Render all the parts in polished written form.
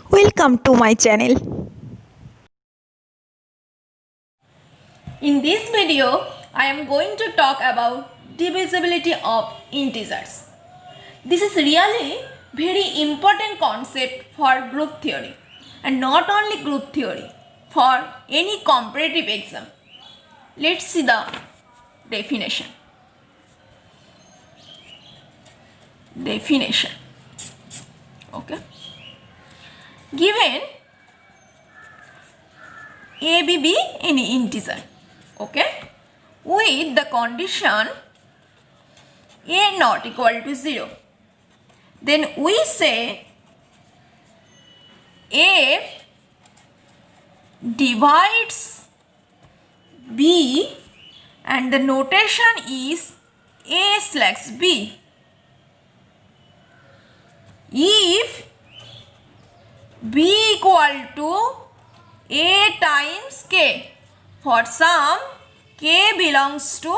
Welcome to my channel. In this video, I am going to talk about divisibility of integers. This is really very important concept for group theory, and not only group theory, for any comparative exam. Let's see the definition. Okay. Given a, b, b any integer, okay, with the condition a not equal to 0, then we say a divides b and the notation is a slash b if b equal to a times k for some k belongs to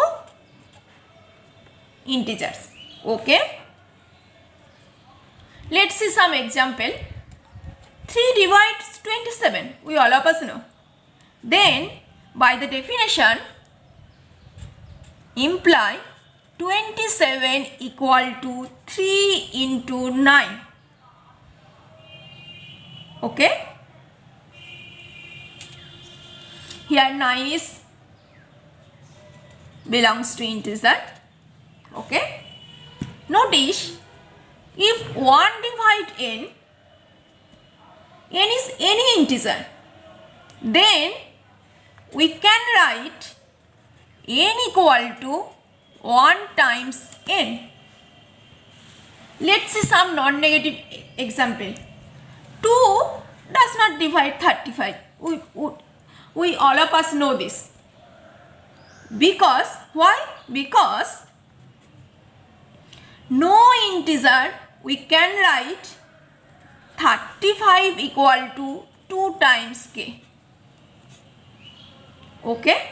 integers. Okay, let's see some example. 3 divides 27, we all of us know. Then by the definition imply 27 equal to 3 into 9. Okay, here 9 is belongs to integer. Okay, notice if 1 divide n is any integer, then we can write n equal to 1 times n. Let's see some non-negative example. 2 does not divide 35. We all of us know this. Because, why? Because no integer we can write 35 equal to 2 times k. Okay?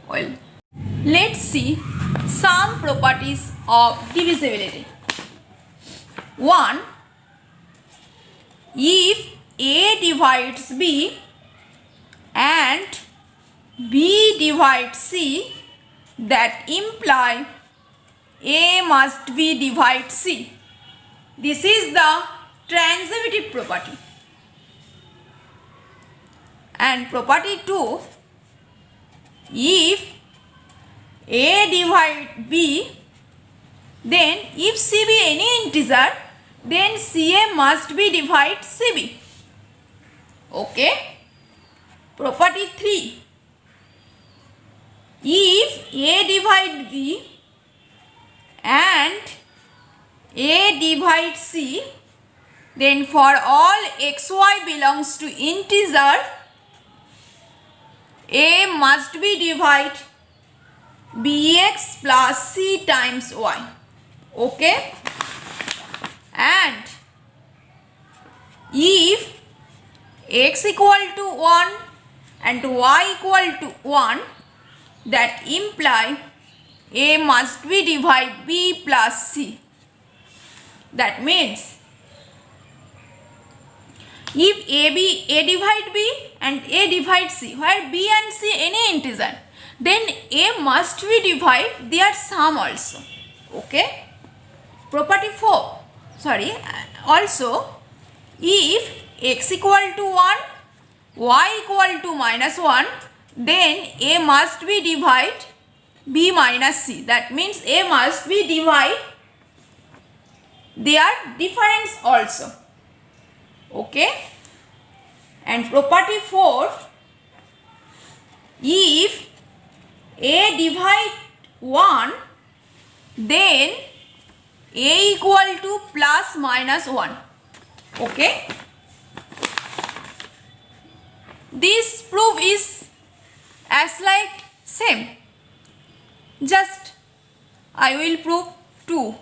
Well, let's see some properties of divisibility. 1. If a divides b and b divides c, that imply a must be divide c. This is the transitive property. And property 2, if a divide b, then if c be any integer, then ca must be divide cb. Okay. Property 3, if a divide b and a divide c, then for all xy belongs to integer, a must be divide bx plus c times y. Okay, and if x equal to 1 and y equal to 1, that imply a must be divide b plus c. That means if a divide b and a divide c, where b and c any integer, then a must be divide their sum also. Okay. Property 4, also if x equal to 1, y equal to minus 1, then a must be divide b minus c. That means a must be divide their difference also. Okay. And property 4, if a divide 1, then a equal to plus minus 1. Okay. This proof is as like same. Just I will prove 2,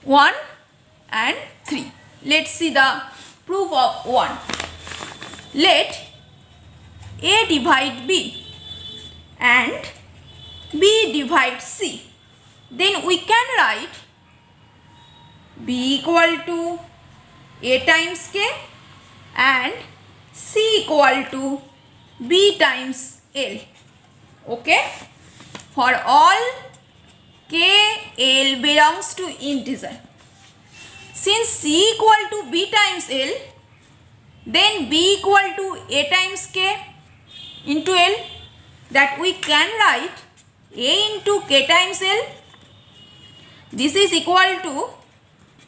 1 and 3. Let's see the proof of 1. Let a divide b and b divide c. Then we can write b equal to A times K and C equal to B times L. Okay, for all K, L belongs to integer. Since C equal to B times L, then B equal to A times K into L, that we can write A into K times L. This is equal to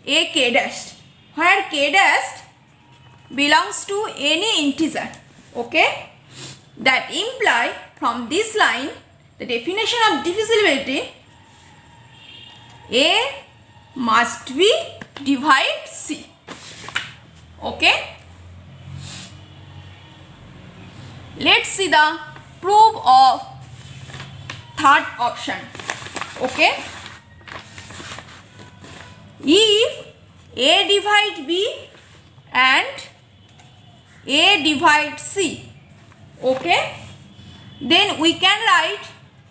A K dash, where K dash belongs to any integer. Okay, that imply from this line the definition of divisibility, A must be divide C. Okay, let's see the proof of third option. Okay, if A divide B and A divide C, okay, then we can write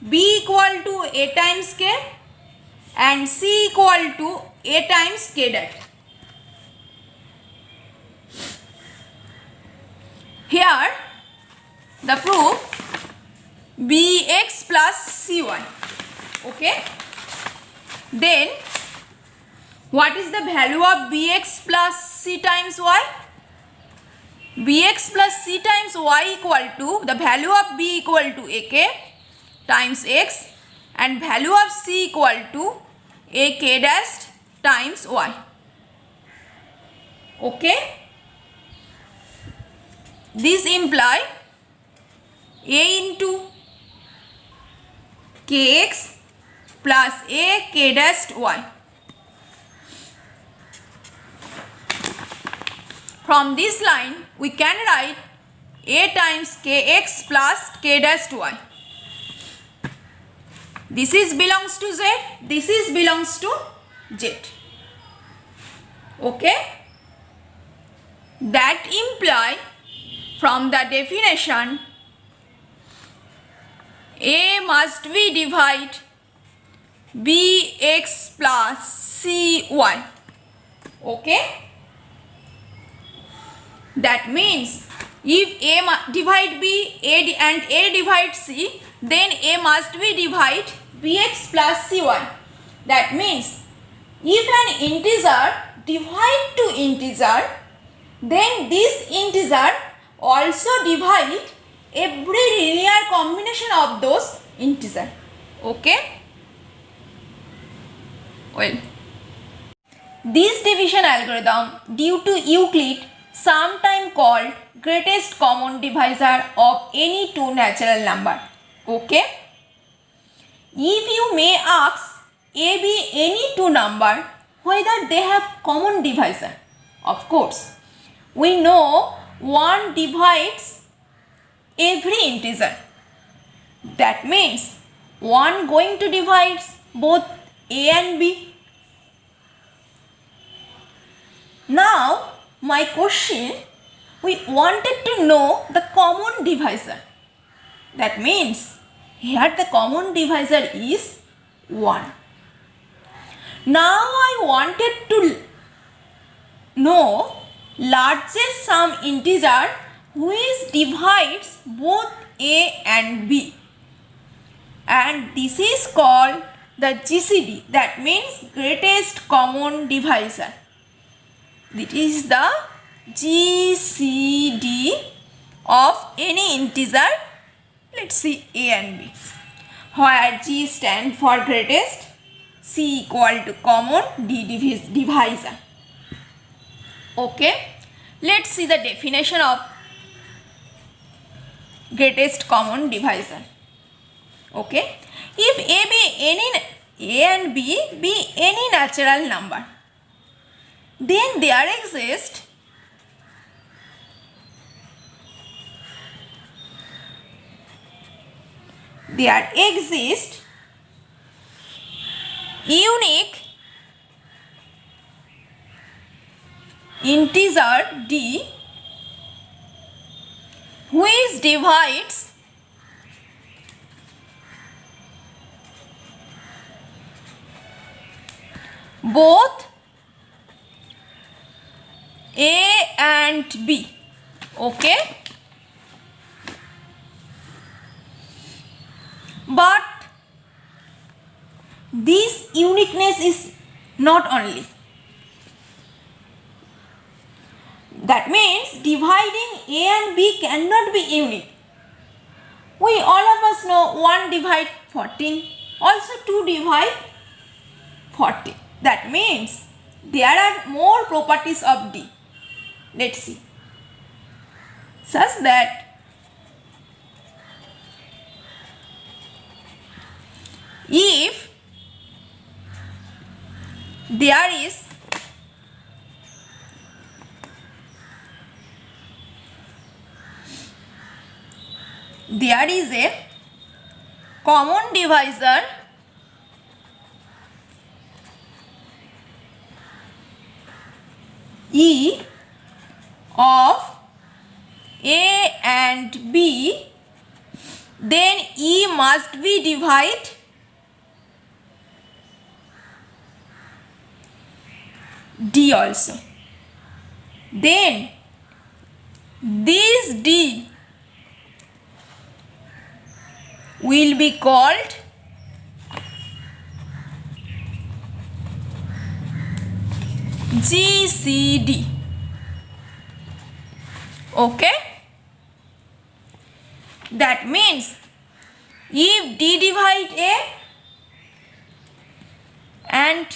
B equal to A times K and C equal to A times K dash. Here the proof Bx plus Cy. Okay, then what is the value of Bx plus C times Y? Bx plus C times Y equal to the value of B equal to AK times X and value of C equal to AK dash times Y. Okay, this imply A into Kx plus AK dash Y. From this line we can write A times Kx plus K dash Y. This is belongs to Z, this is belongs to Z. Okay, that imply from the definition A must be divide Bx plus Cy. Okay, that means if A divide B and A divide C, then A must be divide Bx plus Cy. That means if an integer divide to integer, then this integer also divide every linear combination of those integer. Okay, well, this division algorithm due to Euclid sometime called greatest common divisor of any two natural number. Okay, if you may ask A, B, any two number whether they have common divisor, of course we know 1 divides every integer. That means 1 going to divide both A and B. Now my question, we wanted to know the common divisor. That means here the common divisor is 1. Now I wanted to know largest sum integer which divides both A and B, and this is called the GCD, that means greatest common divisor. This is the GCD of any integer, let's see A and B, where G stands for greatest, C equal to common, D divisor. Okay, let's see the definition of greatest common divisor. Okay, if A and B be any natural number, then there exists unique integer D which divides both and B. Okay, but this uniqueness is not only. That means dividing A and B cannot be unique. We all of us know 1 divide 14, also 2 divide 40. That means there are more properties of D. Let's see. Such that if there is a common divisor E of A and B, then E must be divide D also. Then this D will be called GCD. Okay, that means if D divide A and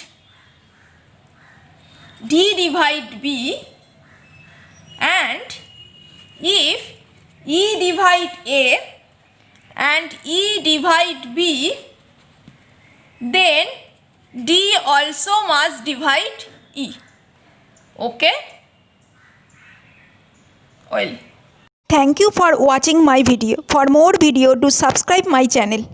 D divide B, and if E divide A and E divide B, then D also must divide E. Okay? Well. Thank you for watching my video. For more video, do subscribe my channel.